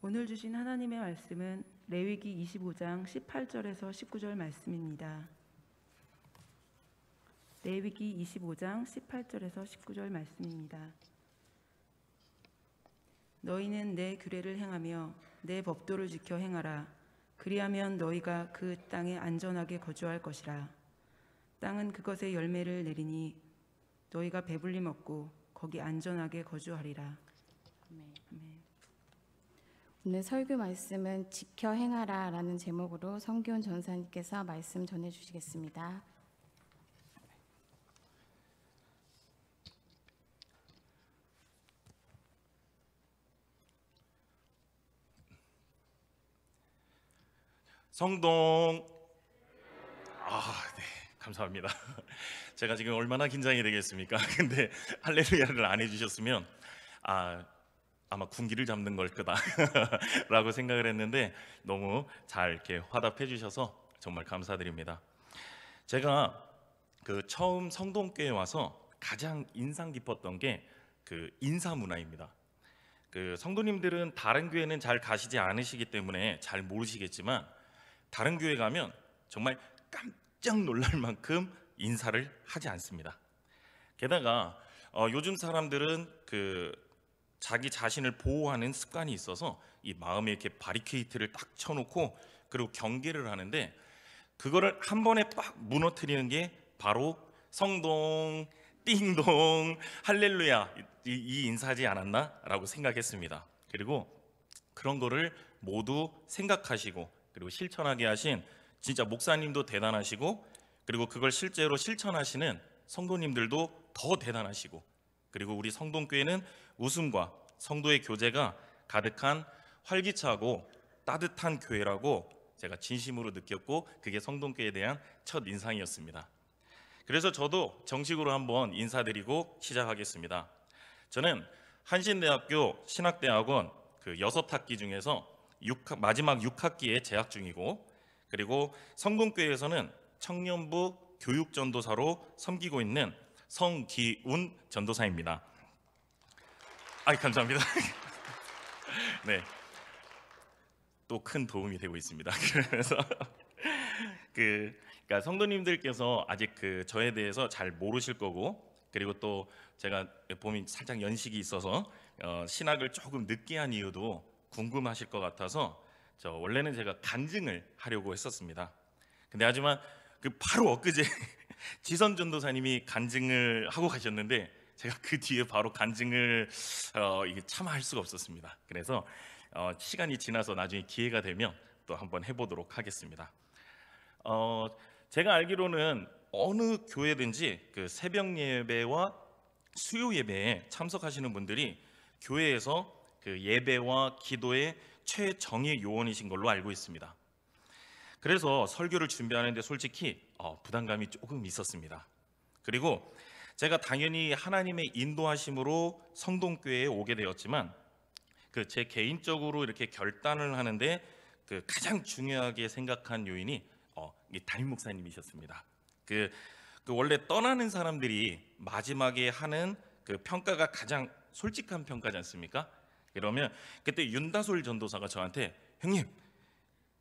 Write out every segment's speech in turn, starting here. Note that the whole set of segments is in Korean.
오늘 주신 하나님의 말씀은 레위기 25장 18절에서 19절 말씀입니다. 레위기 25장 18절에서 19절 말씀입니다. 너희는 내 규례를 행하며 내 법도를 지켜 행하라. 그리하면 너희가 그 땅에 안전하게 거주할 것이라. 땅은 그것의 열매를 내리니 너희가 배불리 먹고 거기 안전하게 거주하리라. 아멘. 오늘 설교 말씀은 지켜 행하라 라는 제목으로 성기훈 전사님께서 말씀 전해주시겠습니다. 성동. 네, 감사합니다. 제가 지금 얼마나 긴장이 되겠습니까? 근데 할렐루야를 안 해주셨으면 아마 군기를 잡는 걸 거다라고 생각을 했는데 너무 잘 이렇게 화답해 주셔서 정말 감사드립니다. 제가 처음 성동교회에 와서 가장 인상 깊었던 게 인사 문화입니다. 성도님들은 다른 교회는 잘 가시지 않으시기 때문에 잘 모르시겠지만 다른 교회 가면 정말 깜짝 놀랄 만큼 인사를 하지 않습니다. 게다가 요즘 사람들은 자기 자신을 보호하는 습관이 있어서 이 마음에 이렇게 바리케이트를 딱 쳐놓고 그리고 경계를 하는데 그거를 한 번에 빡 무너뜨리는 게 바로 성동, 띵동, 할렐루야 이 인사하지 않았나? 라고 생각했습니다. 그리고 그런 거를 모두 생각하시고 그리고 실천하게 하신 진짜 목사님도 대단하시고 그리고 그걸 실제로 실천하시는 성도님들도 더 대단하시고 그리고 우리 성동교회는 웃음과 성도의 교제가 가득한 활기차고 따뜻한 교회라고 제가 진심으로 느꼈고 그게 성동교회에 대한 첫 인상이었습니다. 그래서 저도 정식으로 한번 인사드리고 시작하겠습니다. 저는 한신대학교 신학대학원 6학기 중에서 마지막 6학기에 재학 중이고 그리고 성동교회에서는 청년부 교육전도사로 섬기고 있는 성기훈 전도사입니다. 감사합니다. 네, 또 큰 도움이 되고 있습니다. 그래서 그러니까 성도님들께서 아직 저에 대해서 잘 모르실 거고 그리고 또 제가 보면 살짝 연식이 있어서 신학을 조금 늦게 한 이유도 궁금하실 것 같아서 원래는 제가 간증을 하려고 했었습니다. 근데 하지만 바로 엊그제 지선 전도사님이 간증을 하고 가셨는데 제가 그 뒤에 바로 간증을 이게 차마 할 수가 없었습니다. 그래서 시간이 지나서 나중에 기회가 되면 또 한번 해보도록 하겠습니다. 제가 알기로는 어느 교회든지 새벽 예배와 수요 예배에 참석하시는 분들이 교회에서 예배와 기도의 최정예 요원이신 걸로 알고 있습니다. 그래서 설교를 준비하는데 솔직히 부담감이 조금 있었습니다. 그리고 제가 당연히 하나님의 인도하심으로 성동교회에 오게 되었지만 제 개인적으로 이렇게 결단을 하는데 가장 중요하게 생각한 요인이 담임 목사님이셨습니다. 원래 떠나는 사람들이 마지막에 하는 평가가 가장 솔직한 평가지 않습니까? 그러면 그때 윤다솔 전도사가 저한테 형님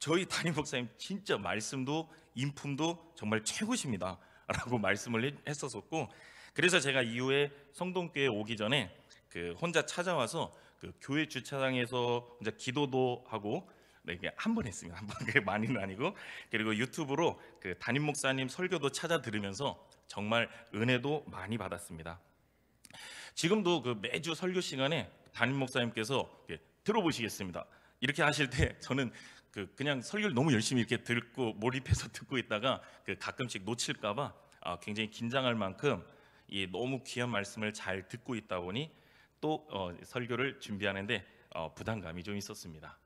저희 담임 목사님 진짜 말씀도 인품도 정말 최고십니다 라고 말씀을 했었고 그래서 제가 이후에 성동교회 오기 전에 혼자 찾아와서 교회 주차장에서 혼자 기도도 하고 이게 한 번 했습니다. 한 번, 그게 많이는 아니고 그리고 유튜브로 담임 목사님 설교도 찾아 들으면서 정말 은혜도 많이 받았습니다. 지금도 매주 설교 시간에 담임 목사님께서 들어보시겠습니다 이렇게 하실 때 저는 그냥 설교를 너무 열심히 이렇게 듣고 몰입해서 듣고 있다가 가끔씩 놓칠까봐 굉장히 긴장할 만큼 이 너무 귀한 말씀을 잘 듣고 있다 보니 또 설교를 준비하는데 부담감이 좀 있었습니다.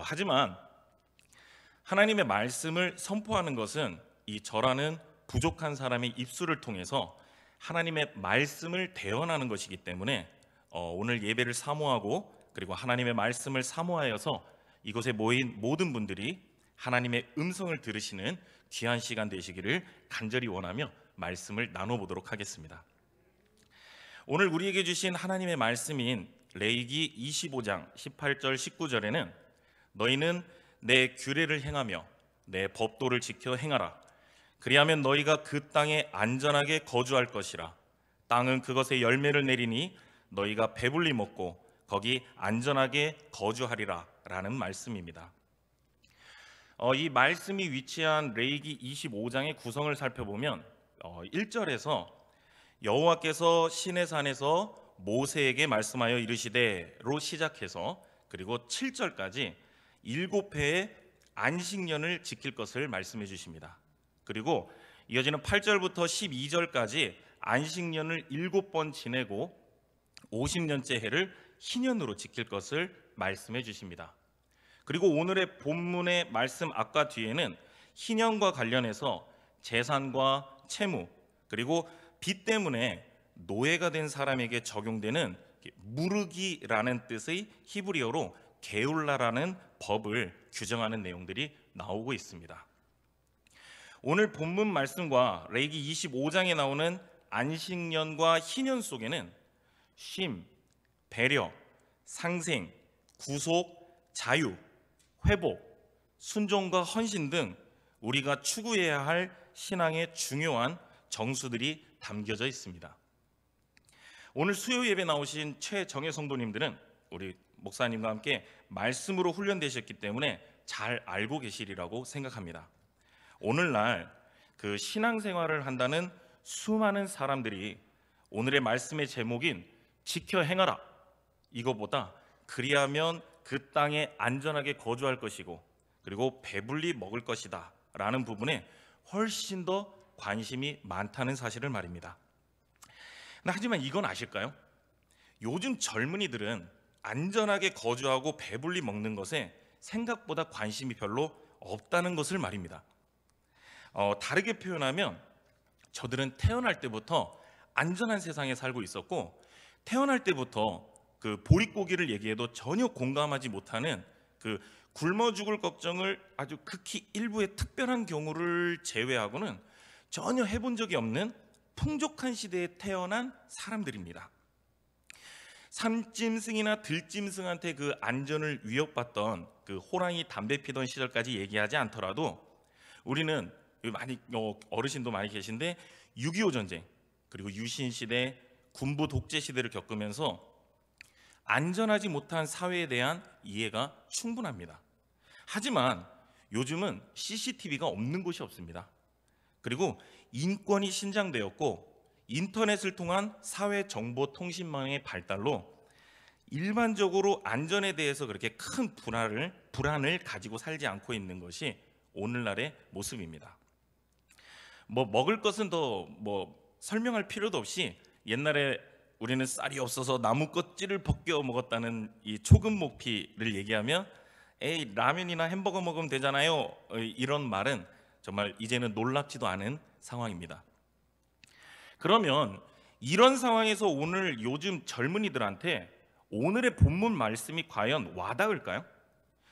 하지만 하나님의 말씀을 선포하는 것은 이 저라는 부족한 사람의 입술을 통해서 하나님의 말씀을 대언하는 것이기 때문에 오늘 예배를 사모하고 그리고 하나님의 말씀을 사모하여서 이곳에 모인 모든 분들이 하나님의 음성을 들으시는 귀한 시간 되시기를 간절히 원하며 말씀을 나눠보도록 하겠습니다. 오늘 우리에게 주신 하나님의 말씀인 레위기 25장 18절 19절에는 너희는 내 규례를 행하며 내 법도를 지켜 행하라. 그리하면 너희가 그 땅에 안전하게 거주할 것이라. 땅은 그것의 열매를 내리니 너희가 배불리 먹고 거기 안전하게 거주하리라 라는 말씀입니다. 이 말씀이 위치한 레위기 25장의 구성을 살펴보면 1절에서 여호와께서 시내산에서 모세에게 말씀하여 이르시되로 시작해서 그리고 7절까지 7회의 안식년을 지킬 것을 말씀해 주십니다. 그리고 이어지는 8절부터 12절까지 안식년을 7번 지내고 50년째 해를 희년으로 지킬 것을 말씀해 주십니다. 그리고 오늘의 본문의 말씀 앞과 뒤에는 희년과 관련해서 재산과 채무 그리고 빚 때문에 노예가 된 사람에게 적용되는 무르기라는 뜻의 히브리어로 게울라라는 법을 규정하는 내용들이 나오고 있습니다. 오늘 본문 말씀과 레위기 25장에 나오는 안식년과 희년 속에는 쉼, 배려, 상생, 구속, 자유, 회복, 순종과 헌신 등 우리가 추구해야 할 신앙의 중요한 정수들이 담겨져 있습니다. 오늘 수요 예배 나오신 최정혜 성도님들은 우리 목사님과 함께 말씀으로 훈련되셨기 때문에 잘 알고 계시리라고 생각합니다. 오늘날 그 신앙생활을 한다는 수많은 사람들이 오늘의 말씀의 제목인 지켜 행하라, 이거보다 그리하면 그 땅에 안전하게 거주할 것이고 그리고 배불리 먹을 것이다 라는 부분에 훨씬 더 관심이 많다는 사실을 말입니다. 하지만 이건 아실까요? 요즘 젊은이들은 안전하게 거주하고 배불리 먹는 것에 생각보다 관심이 별로 없다는 것을 말입니다. 다르게 표현하면 저들은 태어날 때부터 안전한 세상에 살고 있었고 태어날 때부터 그 보릿고기를 얘기해도 전혀 공감하지 못하는 그 굶어 죽을 걱정을 아주 극히 일부의 특별한 경우를 제외하고는 전혀 해본 적이 없는 풍족한 시대에 태어난 사람들입니다. 산짐승이나 들짐승한테 그 안전을 위협받던 그 호랑이 담배 피던 시절까지 얘기하지 않더라도 우리는 많이 어르신도 많이 계신데 6.25 전쟁 그리고 유신 시대, 군부 독재 시대를 겪으면서 안전하지 못한 사회에 대한 이해가 충분합니다. 하지만 요즘은 CCTV가 없는 곳이 없습니다. 그리고 인권이 신장되었고 인터넷을 통한 사회정보통신망의 발달로 일반적으로 안전에 대해서 그렇게 큰 불안을 가지고 살지 않고 있는 것이 오늘날의 모습입니다. 먹을 것은 더 설명할 필요도 없이 옛날에 우리는 쌀이 없어서 나무 껍질을 벗겨 먹었다는 이 초급 목피를 얘기하면 에이 라면이나 햄버거 먹으면 되잖아요, 이런 말은 정말 이제는 놀랍지도 않은 상황입니다. 그러면 이런 상황에서 오늘 요즘 젊은이들한테 오늘의 본문 말씀이 과연 와닿을까요?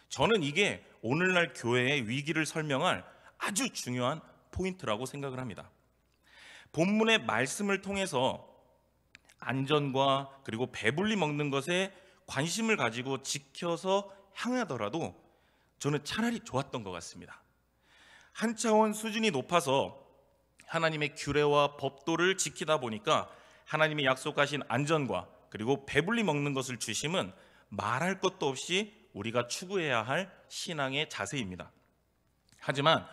저는 이게 오늘날 교회의 위기를 설명할 아주 중요한 포인트라고 생각을 합니다. 본문의 말씀을 통해서 안전과 그리고 배불리 먹는 것에 관심을 가지고 지켜서 향하더라도 저는 차라리 좋았던 것 같습니다. 한 차원 수준이 높아서 하나님의 규례와 법도를 지키다 보니까 하나님이 약속하신 안전과 그리고 배불리 먹는 것을 주심은 말할 것도 없이 우리가 추구해야 할 신앙의 자세입니다. 하지만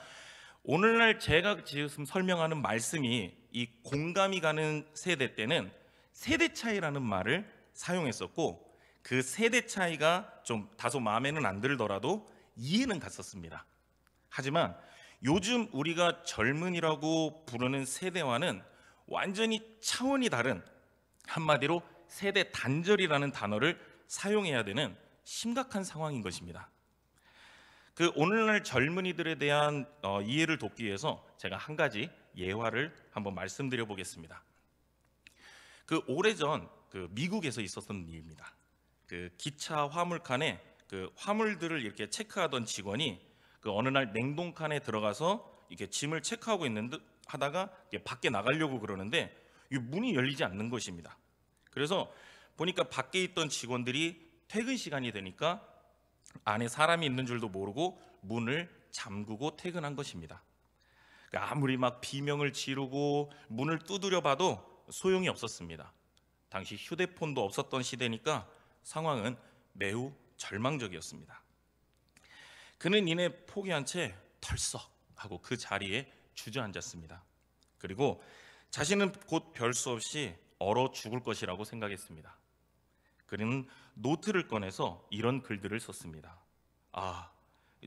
오늘날 제가 지금 설명하는 말씀이 이 공감이 가는 세대 때는 세대 차이라는 말을 사용했었고 그 세대 차이가 좀 다소 마음에는 안 들더라도 이해는 갔었습니다. 하지만 요즘 우리가 젊은이라고 부르는 세대와는 완전히 차원이 다른, 한마디로 세대 단절이라는 단어를 사용해야 되는 심각한 상황인 것입니다. 그 오늘날 젊은이들에 대한 이해를 돕기 위해서 제가 한 가지 예화를 한번 말씀드려 보겠습니다. 그 오래전 그 미국에서 있었던 일입니다. 그 기차 화물칸에 그 화물들을 이렇게 체크하던 직원이 그 어느 날 냉동칸에 들어가서 이렇게 짐을 체크하고 있는 듯 하다가 밖에 나가려고 그러는데 이 문이 열리지 않는 것입니다. 그래서 보니까 밖에 있던 직원들이 퇴근 시간이 되니까 안에 사람이 있는 줄도 모르고 문을 잠그고 퇴근한 것입니다. 그러니까 아무리 막 비명을 지르고 문을 두드려 봐도 소용이 없었습니다. 당시 휴대폰도 없었던 시대니까 상황은 매우 절망적이었습니다. 그는 이내 포기한 채 털썩 하고 그 자리에 주저앉았습니다. 그리고 자신은 곧 별 수 없이 얼어 죽을 것이라고 생각했습니다. 그는 노트를 꺼내서 이런 글들을 썼습니다.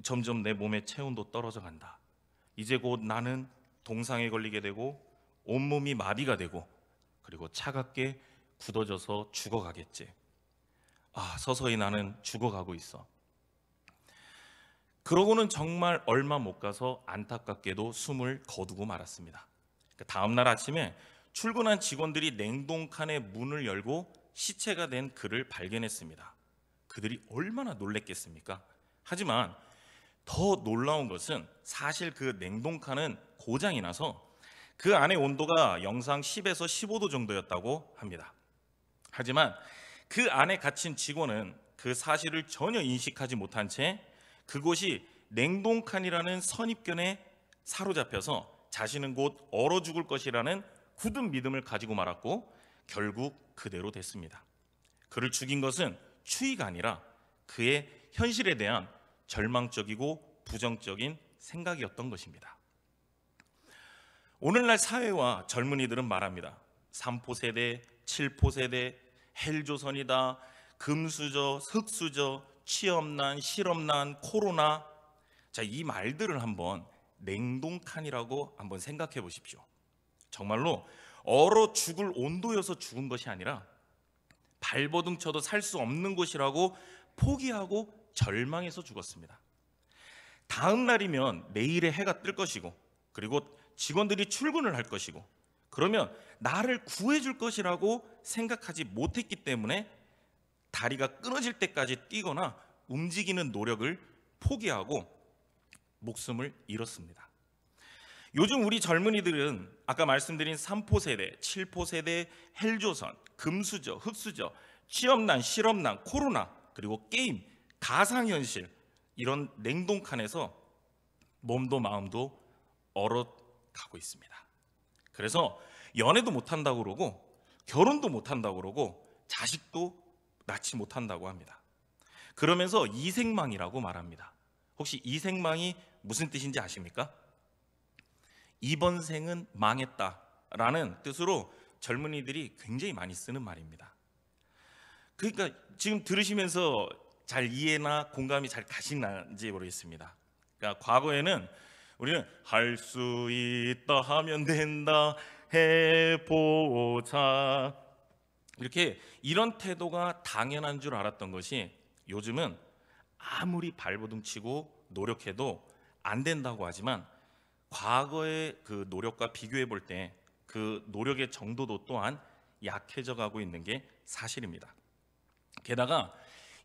점점 내 몸의 체온도 떨어져 간다. 이제 곧 나는 동상에 걸리게 되고 온몸이 마비가 되고 그리고 차갑게 굳어져서 죽어가겠지. 서서히 나는 죽어가고 있어. 그러고는 정말 얼마 못 가서 안타깝게도 숨을 거두고 말았습니다. 다음 날 아침에 출근한 직원들이 냉동칸의 문을 열고 시체가 된 그를 발견했습니다. 그들이 얼마나 놀랬겠습니까? 하지만 더 놀라운 것은 사실 그 냉동칸은 고장이 나서 그 안의 온도가 영상 10에서 15도 정도였다고 합니다. 하지만 그 안에 갇힌 직원은 그 사실을 전혀 인식하지 못한 채 그곳이 냉동칸이라는 선입견에 사로잡혀서 자신은 곧 얼어 죽을 것이라는 굳은 믿음을 가지고 말았고 결국 그대로 됐습니다. 그를 죽인 것은 추위가 아니라 그의 현실에 대한 절망적이고 부정적인 생각이었던 것입니다. 오늘날 사회와 젊은이들은 말합니다. 3포 세대, 7포 세대, 헬조선이다, 금수저, 흑수저, 취업난, 실업난, 코로나. 이 말들을 한번 냉동칸이라고 한번 생각해 보십시오. 정말로 얼어 죽을 온도여서 죽은 것이 아니라 발버둥 쳐도 살 수 없는 곳이라고 포기하고 절망해서 죽었습니다. 다음 날이면 내일의 해가 뜰 것이고 그리고 직원들이 출근을 할 것이고 그러면 나를 구해줄 것이라고 생각하지 못했기 때문에 다리가 끊어질 때까지 뛰거나 움직이는 노력을 포기하고 목숨을 잃었습니다. 요즘 우리 젊은이들은 아까 말씀드린 3포 세대, 7포 세대, 헬조선, 금수저, 흑수저, 취업난, 실업난, 코로나, 그리고 게임, 가상현실 이런 냉동칸에서 몸도 마음도 얼어가고 있습니다. 그래서 연애도 못한다고 그러고 결혼도 못한다고 그러고 자식도 낳지 못한다고 합니다. 그러면서 이생망이라고 말합니다. 혹시 이생망이 무슨 뜻인지 아십니까? 이번 생은 망했다라는 뜻으로 젊은이들이 굉장히 많이 쓰는 말입니다. 그러니까 지금 들으시면서 잘 이해나 공감이 잘 가시는지 모르겠습니다. 그러니까 과거에는 우리는 할 수 있다 하면 된다 해보자 이렇게 이런 태도가 당연한 줄 알았던 것이 요즘은 아무리 발버둥 치고 노력해도 안 된다고 하지만 과거의 그 노력과 비교해 볼 때 그 노력의 정도도 또한 약해져 가고 있는 게 사실입니다. 게다가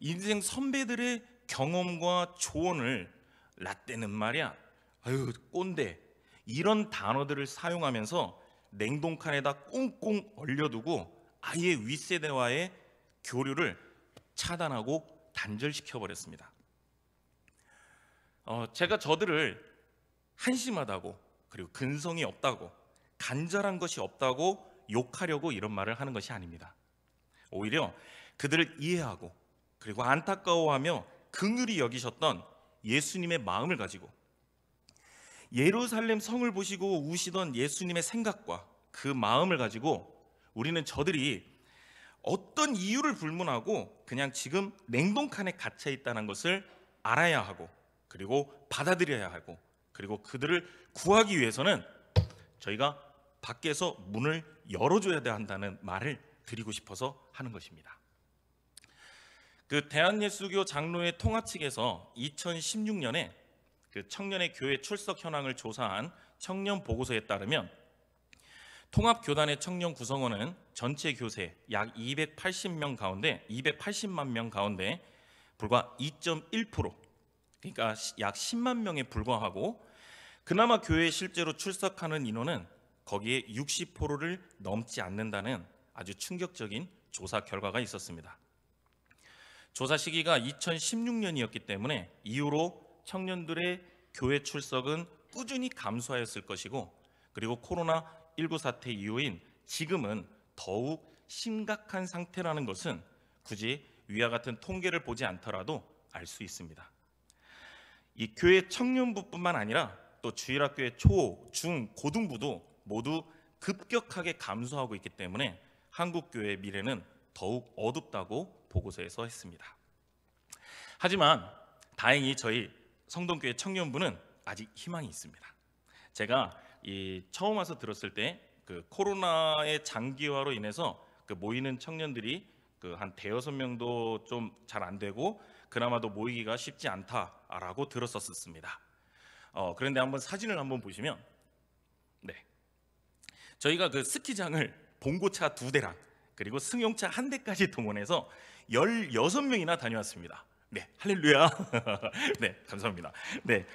인생 선배들의 경험과 조언을 라떼는 말이야, 아유 꼰대 이런 단어들을 사용하면서 냉동칸에다 꽁꽁 얼려두고 아예 윗세대와의 교류를 차단하고 단절시켜 버렸습니다. 제가 저들을 한심하다고 그리고 근성이 없다고 간절한 것이 없다고 욕하려고 이런 말을 하는 것이 아닙니다. 오히려 그들을 이해하고 그리고 안타까워하며 긍휼히 여기셨던 예수님의 마음을 가지고 예루살렘 성을 보시고 우시던 예수님의 생각과 그 마음을 가지고 우리는 저들이 어떤 이유를 불문하고 그냥 지금 냉동칸에 갇혀 있다는 것을 알아야 하고 그리고 받아들여야 하고 그리고 그들을 구하기 위해서는 저희가 밖에서 문을 열어줘야 한다는 말을 드리고 싶어서 하는 것입니다. 그 대한예수교 장로회 통합 측에서 2016년에 그 청년의 교회 출석 현황을 조사한 청년 보고서에 따르면 통합교단의 청년 구성원은 전체 교세 약 280만 명 가운데 불과 2.1%, 그러니까 약 10만 명에 불과하고 그나마 교회에 실제로 출석하는 인원은 거기에 60%를 넘지 않는다는 아주 충격적인 조사 결과가 있었습니다. 조사 시기가 2016년이었기 때문에 이후로 청년들의 교회 출석은 꾸준히 감소하였을 것이고, 그리고 코로나19 사태 이후인 지금은 더욱 심각한 상태라는 것은 굳이 위와 같은 통계를 보지 않더라도 알 수 있습니다. 이 교회 청년부뿐만 아니라 또 주일학교의 초, 중, 고등부도 모두 급격하게 감소하고 있기 때문에 한국 교회의 미래는 더욱 어둡다고 보고서에서 했습니다. 하지만 다행히 저희 성동교회 청년부는 아직 희망이 있습니다. 제가 처음 와서 들었을 때 그 코로나의 장기화로 인해서 그 모이는 청년들이 그 한 대여섯 명도 좀 잘 안 되고 그나마도 모이기가 쉽지 않다라고 들었었습니다. 그런데 한번 사진을 한번 보시면, 네, 저희가 그 스키장을 봉고차 2대랑 그리고 승용차 1대까지 동원해서 16명이나 다녀왔습니다. 네, 할렐루야. 네, 감사합니다. 네,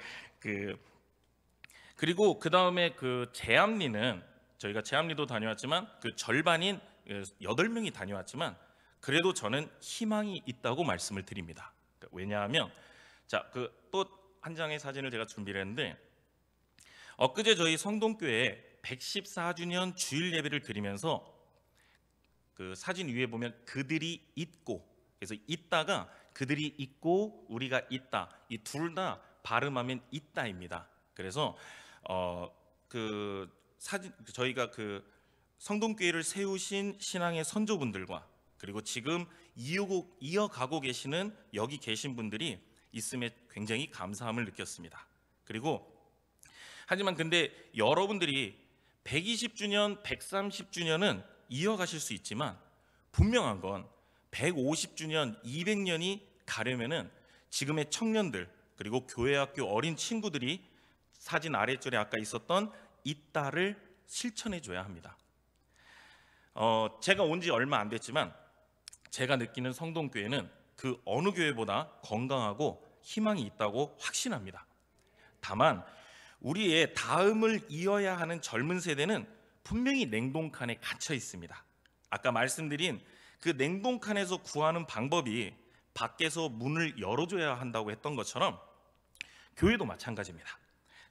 그리고 그 다음에 그 제암리는 저희가 제암리도 다녀왔지만 그 절반인 8명이 다녀왔지만 그래도 저는 희망이 있다고 말씀을 드립니다. 왜냐하면 자, 또 한 장의 사진을 제가 준비를 했는데, 엊그제 저희 성동교회 114주년 주일 예배를 드리면서 그 사진 위에 보면 그들이 있고, 그래서 있다가 그들이 있고 우리가 있다, 이 둘 다 발음하면 있다입니다. 그래서 그 사진, 저희가 그 성동교회를 세우신 신앙의 선조분들과 그리고 지금 이어가고 계시는 여기 계신 분들이 있음에 굉장히 감사함을 느꼈습니다. 그리고 하지만 근데 여러분들이 120주년, 130주년은 이어가실 수 있지만 분명한 건 150주년, 200년이 가려면은 지금의 청년들 그리고 교회학교 어린 친구들이 사진 아래줄에 아까 있었던 있다를 실천해 줘야 합니다. 제가 온 지 얼마 안 됐지만 제가 느끼는 성동교회는 그 어느 교회보다 건강하고 희망이 있다고 확신합니다. 다만 우리의 다음을 이어야 하는 젊은 세대는 분명히 냉동칸에 갇혀 있습니다. 아까 말씀드린 그 냉동칸에서 구하는 방법이 밖에서 문을 열어줘야 한다고 했던 것처럼 교회도 마찬가지입니다.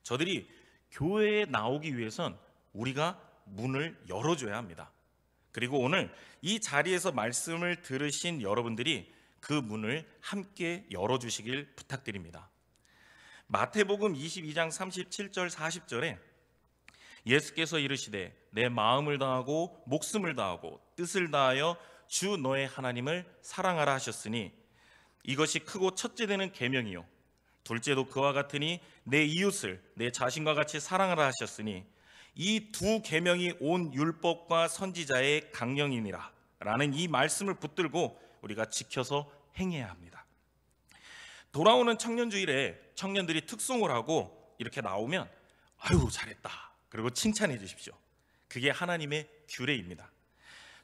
저들이 교회에 나오기 위해선 우리가 문을 열어줘야 합니다. 그리고 오늘 이 자리에서 말씀을 들으신 여러분들이 그 문을 함께 열어주시길 부탁드립니다. 마태복음 22장 37절 40절에 예수께서 이르시되 내 마음을 다하고 목숨을 다하고 뜻을 다하여 주 너의 하나님을 사랑하라 하셨으니 이것이 크고 첫째 되는 계명이요 둘째도 그와 같으니 내 이웃을 내 자신과 같이 사랑하라 하셨으니 이 두 계명이 온 율법과 선지자의 강령이니라 라는 이 말씀을 붙들고 우리가 지켜서 행해야 합니다. 돌아오는 청년주일에 청년들이 특송을 하고 이렇게 나오면 아유 잘했다 그리고 칭찬해 주십시오. 그게 하나님의 규례입니다.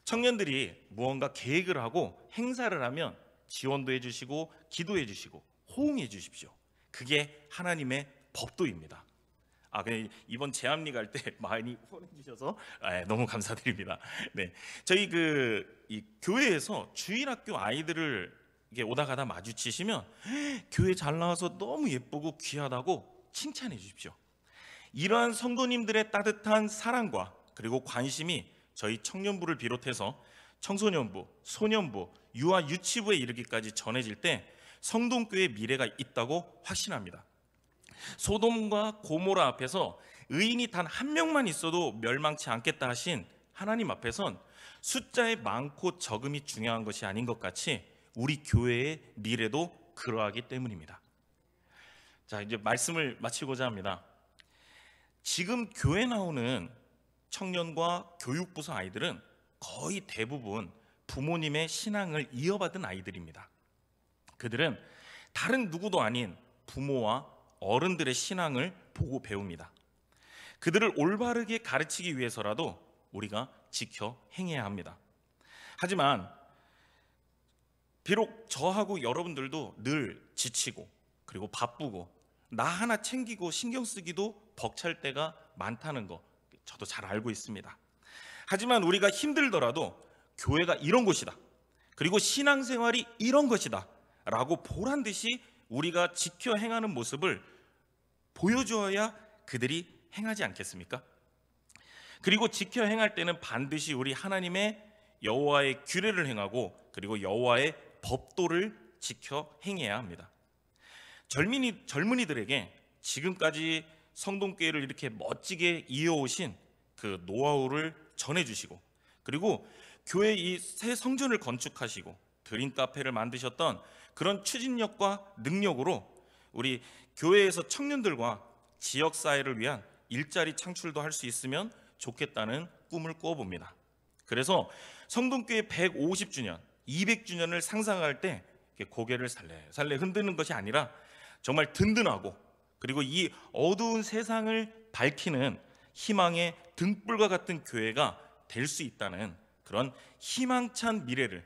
청년들이 무언가 계획을 하고 행사를 하면 지원도 해주시고 기도해 주시고 호응해 주십시오. 그게 하나님의 법도입니다. 이번 제암리 갈 때 많이 후원해 주셔서 너무 감사드립니다. 네, 저희 이 교회에서 주일학교 아이들을 이게 오다 가다 마주치시면 교회 잘 나와서 너무 예쁘고 귀하다고 칭찬해 주십시오. 이러한 성도님들의 따뜻한 사랑과 그리고 관심이 저희 청년부를 비롯해서 청소년부, 소년부, 유아 유치부에 이르기까지 전해질 때 성동교회의 미래가 있다고 확신합니다. 소돔과 고모라 앞에서 의인이 단 한 명만 있어도 멸망치 않겠다 하신 하나님 앞에선 숫자의 많고 적음이 중요한 것이 아닌 것 같이 우리 교회의 미래도 그러하기 때문입니다. 자, 이제 말씀을 마치고자 합니다. 지금 교회 나오는 청년과 교육부서 아이들은 거의 대부분 부모님의 신앙을 이어받은 아이들입니다. 그들은 다른 누구도 아닌 부모와 어른들의 신앙을 보고 배웁니다. 그들을 올바르게 가르치기 위해서라도 우리가 지켜 행해야 합니다. 하지만 비록 저하고 여러분들도 늘 지치고 그리고 바쁘고 나 하나 챙기고 신경 쓰기도 벅찰 때가 많다는 거 저도 잘 알고 있습니다. 하지만 우리가 힘들더라도 교회가 이런 곳이다. 그리고 신앙생활이 이런 것이다. 라고 보란 듯이 우리가 지켜 행하는 모습을 보여주어야 그들이 행하지 않겠습니까? 그리고 지켜 행할 때는 반드시 우리 하나님의 여호와의 규례를 행하고 그리고 여호와의 법도를 지켜 행해야 합니다. 젊은이들에게 지금까지 성동교회를 이렇게 멋지게 이어오신 그 노하우를 전해주시고 그리고 교회 이 새 성전을 건축하시고 드림 카페를 만드셨던 그런 추진력과 능력으로 우리 교회에서 청년들과 지역사회를 위한 일자리 창출도 할 수 있으면 좋겠다는 꿈을 꾸어봅니다. 그래서 성동교회 150주년, 200주년을 상상할 때 고개를 살레살레 흔드는 것이 아니라 정말 든든하고 그리고 이 어두운 세상을 밝히는 희망의 등불과 같은 교회가 될 수 있다는 그런 희망찬 미래를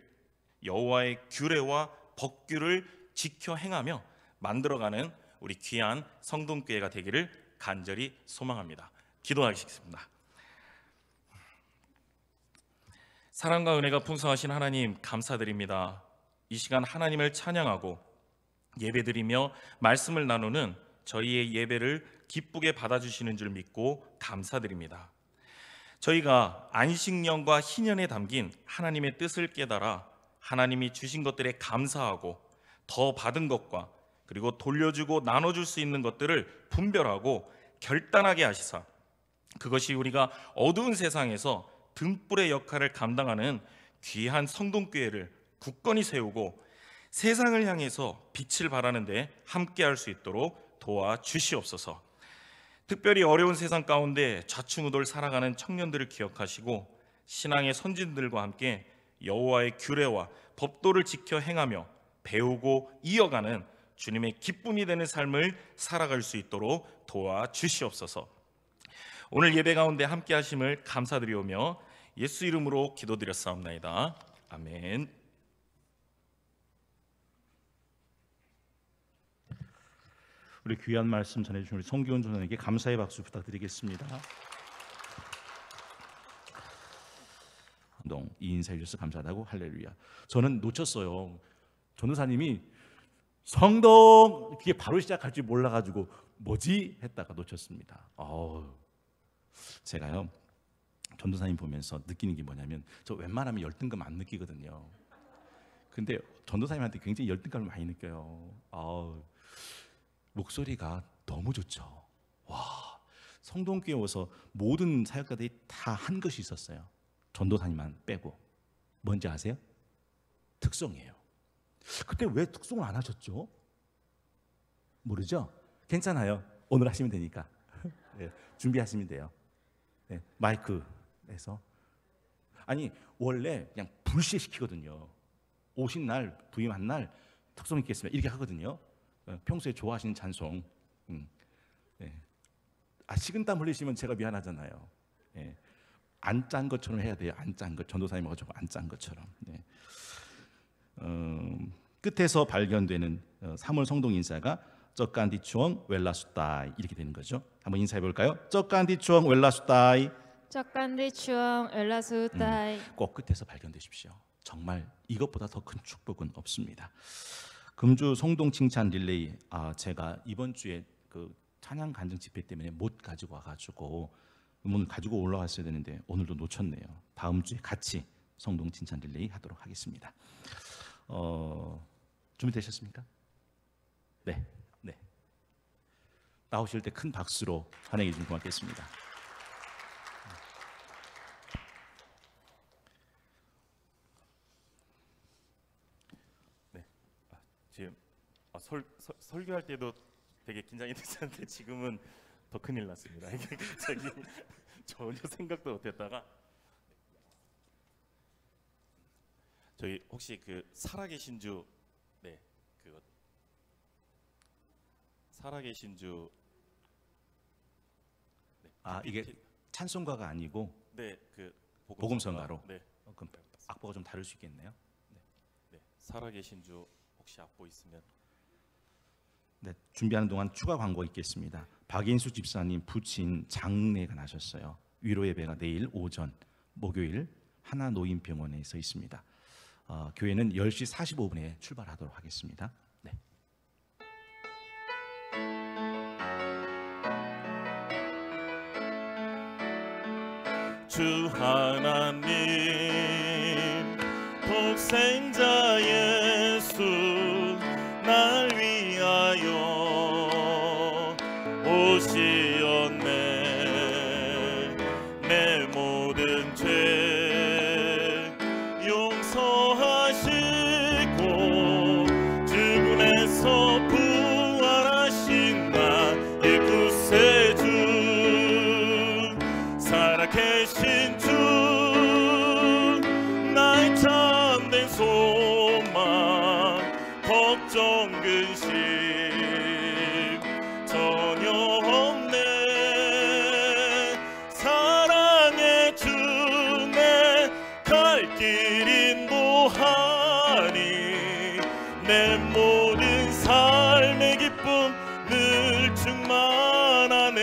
여호와의 규례와 법규를 지켜 행하며 만들어가는 우리 귀한 성동교회가 되기를 간절히 소망합니다. 기도하겠습니다. 사랑과 은혜가 풍성하신 하나님 감사드립니다. 이 시간 하나님을 찬양하고 예배드리며 말씀을 나누는 저희의 예배를 기쁘게 받아주시는 줄 믿고 감사드립니다. 저희가 안식년과 희년에 담긴 하나님의 뜻을 깨달아 하나님이 주신 것들에 감사하고 더 받은 것과 그리고 돌려주고 나눠줄 수 있는 것들을 분별하고 결단하게 하시사 그것이 우리가 어두운 세상에서 등불의 역할을 감당하는 귀한 성동교회를 굳건히 세우고 세상을 향해서 빛을 발하는 데 함께할 수 있도록 도와주시옵소서. 특별히 어려운 세상 가운데 좌충우돌 살아가는 청년들을 기억하시고 신앙의 선진들과 함께 여호와의 규례와 법도를 지켜 행하며 배우고 이어가는 주님의 기쁨이 되는 삶을 살아갈 수 있도록 도와주시옵소서. 오늘 예배 가운데 함께 하심을 감사드리오며 예수 이름으로 기도드렸사옵나이다. 아멘. 우리 귀한 말씀 전해주신 우리 송기훈 전사님께 감사의 박수 부탁드리겠습니다. 이 인사해 주셔서 감사하다고 할렐루야. 저는 놓쳤어요. 전도사님이 성동 그게 바로 시작할 줄 몰라가지고 뭐지 했다가 놓쳤습니다. 제가요 전도사님 보면서 느끼는 게 뭐냐면 저 웬만하면 열등감 안 느끼거든요. 근데 전도사님한테 굉장히 열등감을 많이 느껴요. 목소리가 너무 좋죠. 와, 성동교회 와서 모든 사역자들이 다 한 것이 있었어요. 전도사님만 빼고. 뭔지 아세요? 특성이에요. 그때 왜 특성을 안 하셨죠? 모르죠? 괜찮아요. 오늘 하시면 되니까. 네, 준비하시면 돼요. 네, 마이크에서. 아니 원래 그냥 불시시키거든요. 오신 날, 부임한 날 특성 있겠습니다. 이렇게 하거든요. 평소에 좋아하시는 찬송. 네. 식은땀 흘리시면 제가 미안하잖아요. 네. 안 짠 것처럼 해야 돼요. 안 짠 것. 전도사님하고 저거 안 짠 것처럼. 네. 끝에서 발견되는 3월 성동 인사가 쩍간디 추엉 웰라수따이 이렇게 되는 거죠. 한번 인사해 볼까요? 쩍간디 추엉 웰라수따이. 쩍간디 추엉 웰라수따이. 꼭 끝에서 발견되십시오. 정말 이것보다 더 큰 축복은 없습니다. 금주 성동 칭찬 릴레이 제가 이번 주에 그 찬양 간증 집회 때문에 못 가지고 와가지고 오늘 가지고 올라왔어야 되는데 오늘도 놓쳤네요. 다음 주에 같이 성동 칭찬 릴레이 하도록 하겠습니다. 준비되셨습니까? 네. 나오실 때 큰 박수로 환영해 주시면 고맙겠습니다. 네. 지금 설교할 때도 되게 긴장이 됐었는데 지금은 더 큰일 났습니다. 이게 갑자기 전혀 생각도 못했다가 저희 혹시 그 살아계신 주 그거 살아계신 주 이게 찬송가가 아니고 그 복음성가로. 네. 그럼 악보가 좀 다를 수 있겠네요. 네. 살아계신 주 혹시 악보 있으면. 네, 준비하는 동안 추가 광고 있겠습니다. 박인수 집사님 부친 장례가 나셨어요. 위로 예배가 내일 오전 목요일 하나노인병원에 서 있습니다. 교회는 10시 45분에 출발하도록 하겠습니다. 네. 주 하나님 독생자 예수 날 위하여 오시었네. 내 모든 죄 용서하시고 죽음에서 부활하신 나의 구세주 살아계신 주 나의 참된 소망 걱정 근심 전혀 없네. 사랑의 주 내 갈 길 인도하니 내 모든 삶의 기쁨 늘 충만하네.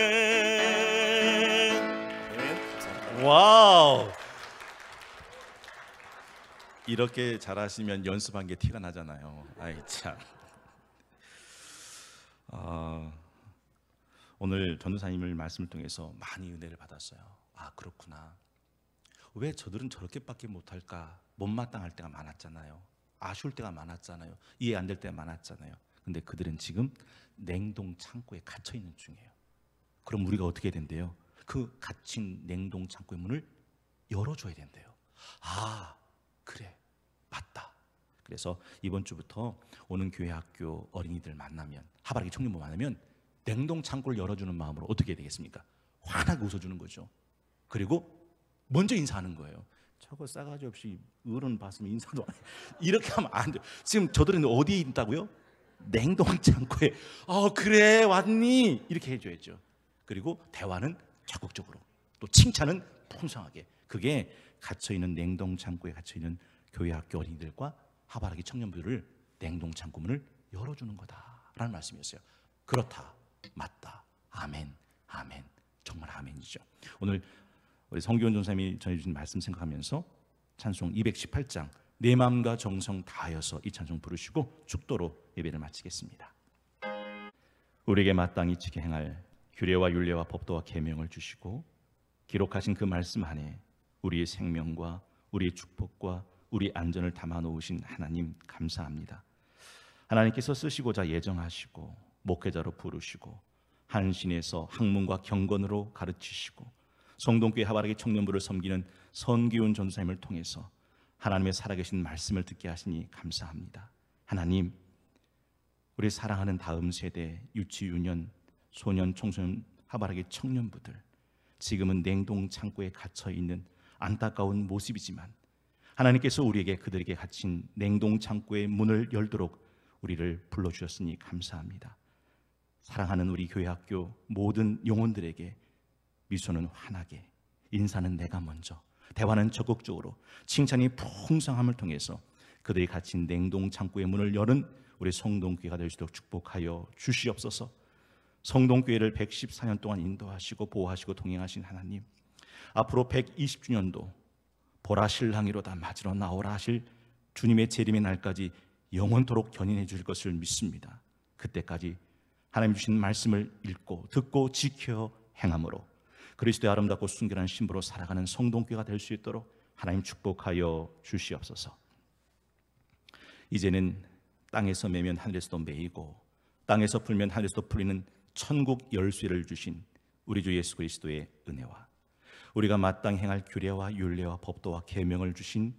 와우! 이렇게 잘하시면 연습한 게 티가 나잖아요. 아이 참. 오늘 전도사님을 말씀을 통해서 많이 은혜를 받았어요. 아 그렇구나. 왜 저들은 저렇게밖에 못할까? 못마땅할 때가 많았잖아요. 아쉬울 때가 많았잖아요. 이해 안 될 때가 많았잖아요. 근데 그들은 지금 냉동 창고에 갇혀 있는 중이에요. 그럼 우리가 어떻게 된대요? 그 갇힌 냉동 창고의 문을 열어줘야 된대요. 아 그래 맞다. 그래서 이번 주부터 오는 교회 학교 어린이들 만나면, 하바라기 청년부 만나면 냉동 창고를 열어주는 마음으로 어떻게 해야 되겠습니까? 환하게 웃어주는 거죠. 그리고 먼저 인사하는 거예요. 저거 싸가지 없이 어른 봤으면 인사도 안 해. 이렇게 하면 안 돼요. 지금 저들은 어디에 있다고요? 냉동 창고에. 그래 왔니? 이렇게 해줘야죠. 그리고 대화는 적극적으로, 또 칭찬은 풍성하게. 그게 갇혀있는 냉동 창고에 갇혀있는 교회 학교 어린이들과 하바라기 청년부를 냉동 창고 문을 열어주는 거다라는 말씀이었어요. 그렇다, 맞다, 아멘, 아멘, 정말 아멘이죠. 오늘 우리 성기원 전사님이 전해주신 말씀 생각하면서 찬송 218장 내 마음과 정성 다하여서 이 찬송 부르시고 축도로 예배를 마치겠습니다. 우리에게 마땅히 지켜 행할 규례와 율례와 법도와 계명을 주시고 기록하신 그 말씀 안에 우리의 생명과 우리의 축복과 우리 안전을 담아 놓으신 하나님 감사합니다. 하나님께서 쓰시고자 예정하시고 목회자로 부르시고 한신에서 학문과 경건으로 가르치시고 성동교회 하바라기 청년부를 섬기는 선기훈 전도사님을 통해서 하나님의 살아계신 말씀을 듣게 하시니 감사합니다. 하나님, 우리 사랑하는 다음 세대 유치, 유년, 소년, 청소년 하바라기 청년부들, 지금은 냉동 창고에 갇혀 있는 안타까운 모습이지만 하나님께서 우리에게 그들에게 갇힌 냉동 창고의 문을 열도록 우리를 불러주셨으니 감사합니다. 사랑하는 우리 교회 학교 모든 영혼들에게 미소는 환하게, 인사는 내가 먼저, 대화는 적극적으로, 칭찬이 풍성함을 통해서 그들이 갇힌 냉동 창고의 문을 여는 우리 성동교회가 될 수 있도록 축복하여 주시옵소서. 성동교회를 114년 동안 인도하시고 보호하시고 동행하신 하나님, 앞으로 120주년도 보라 신랑이로다 맞으러 나오라 하실 주님의 재림의 날까지 영원토록 견인해 주실 것을 믿습니다. 그때까지 하나님 주신 말씀을 읽고 듣고 지켜 행함으로 그리스도의 아름답고 순결한 신부로 살아가는 성동교회가 될 수 있도록 하나님 축복하여 주시옵소서. 이제는 땅에서 매면 하늘에서도 매이고 땅에서 풀면 하늘에서도 풀리는 천국 열쇠를 주신 우리 주 예수 그리스도의 은혜와 우리가 마땅히 행할 규례와 율례와 법도와 계명을 주신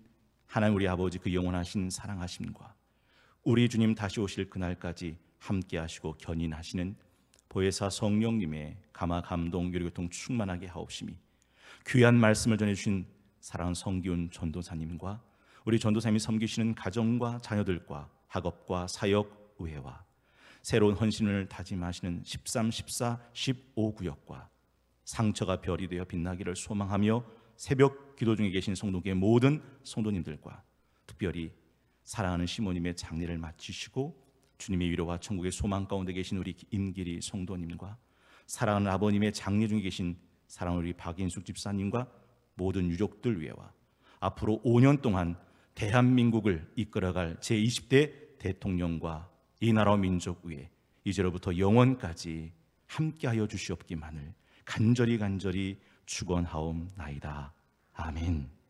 하나님 우리 아버지 그 영원하신 사랑하심과 우리 주님 다시 오실 그날까지 함께 하시고 견인하시는 보혜사 성령님의 감화 감동 요리교통 충만하게 하옵시니 귀한 말씀을 전해주신 사랑하는 성기훈 전도사님과 우리 전도사님이 섬기시는 가정과 자녀들과 학업과 사역 의회와 새로운 헌신을 다짐하시는 13, 14, 15 구역과 상처가 별이 되어 빛나기를 소망하며 새벽 기도 중에 계신 성도교회 모든 성도님들과 특별히 사랑하는 시모님의 장례를 마치시고 주님의 위로와 천국의 소망 가운데 계신 우리 임기리 성도님과 사랑하는 아버님의 장례 중에 계신 사랑하는 우리 박인숙 집사님과 모든 유족들 위해와 앞으로 5년 동안 대한민국을 이끌어갈 제20대 대통령과 이 나라와 민족 위에 이제로부터 영원까지 함께하여 주시옵기만을 간절히 축원하옵나이다. 아멘.